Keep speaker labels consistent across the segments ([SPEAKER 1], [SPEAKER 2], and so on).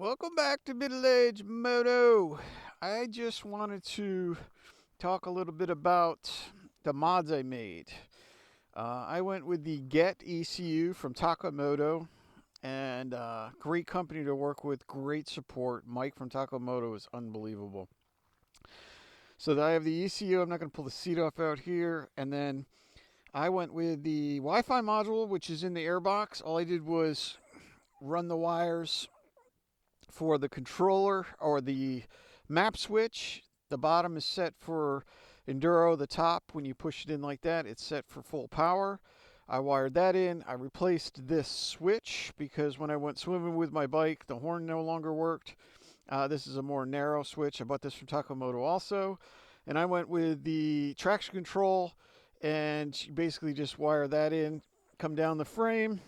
[SPEAKER 1] Welcome back to Middle Age Moto. I just wanted to talk a little bit about the mods I made. I went with the Get ECU from Takamoto, and great company to work with, great support. Mike from Takamoto is unbelievable. So I have the ECU. I'm not going to pull the seat off out here, and then I went with the Wi-Fi module, which is in the airbox. All I did was run the wires for the controller or the map switch. The bottom is set for enduro. The top, when you push it in like that, it's set for full power. I wired that in. I replaced this switch because when I went swimming with my bike, the horn no longer worked. This is a more narrow switch. I bought this from Takamoto also. And I went with the traction control, and you basically just wire that in, come down the frame.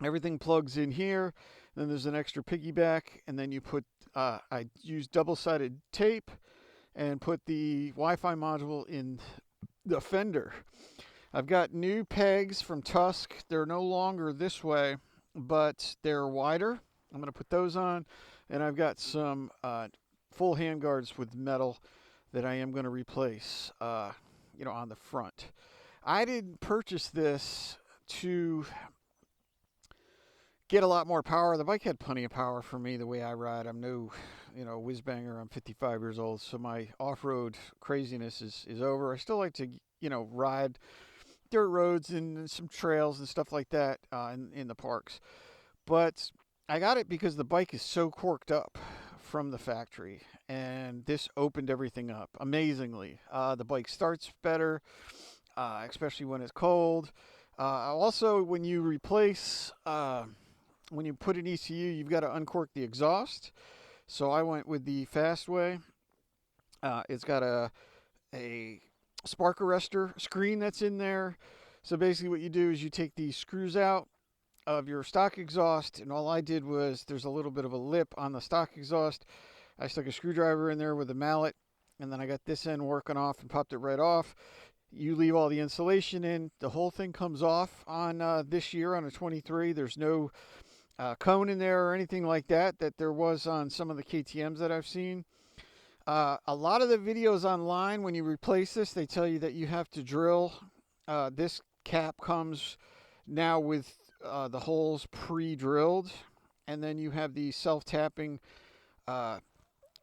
[SPEAKER 1] Everything plugs in here. Then there's an extra piggyback, and then you put, I used double-sided tape and put the Wi-Fi module in the fender. I've got new pegs from Tusk. They're no longer this way, but they're wider. I'm going to put those on, and I've got some full handguards with metal that I am going to replace, on the front. I didn't purchase this to get a lot more power. The bike had plenty of power for me the way I ride. I'm no, whiz banger. I'm 55 years old, so my off-road craziness is over. I still like to, ride dirt roads and some trails and stuff like that in the parks. But I got it because the bike is so corked up from the factory, and this opened everything up amazingly. The bike starts better, especially when it's cold. Also, when you replace... when you put an ECU, you've got to uncork the exhaust. So I went with the fast way. It's got a spark arrestor screen that's in there. So basically what you do is you take these screws out of your stock exhaust, and all I did was, there's a little bit of a lip on the stock exhaust. I stuck a screwdriver in there with a mallet, and then I got this end working off and popped it right off. You leave all the insulation in. The whole thing comes off on this year on a 23. There's no cone in there or anything like that there was on some of the KTMs that I've seen. A lot of the videos online, when you replace this, they tell you that you have to drill. This cap comes now with the holes pre-drilled, and then you have the self-tapping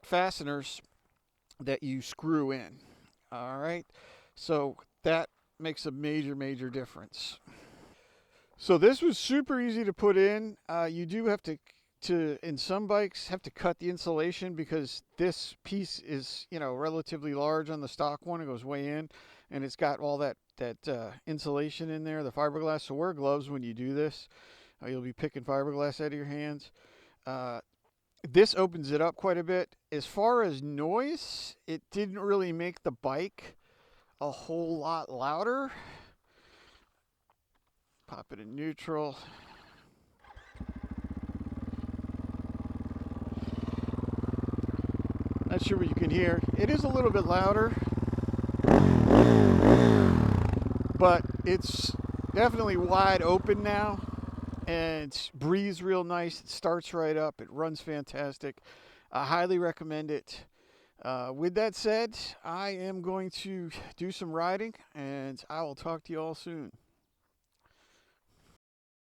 [SPEAKER 1] fasteners that you screw in. All right, so that makes a major difference. So this was super easy to put in. You do have to in some bikes have to cut the insulation because this piece is relatively large on the stock one. It goes way in, and it's got all that insulation in there, the fiberglass. So wear gloves when you do this. You'll be picking fiberglass out of your hands. This opens it up quite a bit. As far as noise, it didn't really make the bike a whole lot louder. Pop it in neutral. Not sure what you can hear. It is a little bit louder, but it's definitely wide open now, and breathes real nice. It starts right up. It runs fantastic. I highly recommend it. With that said, I am going to do some riding, and I will talk to you all soon.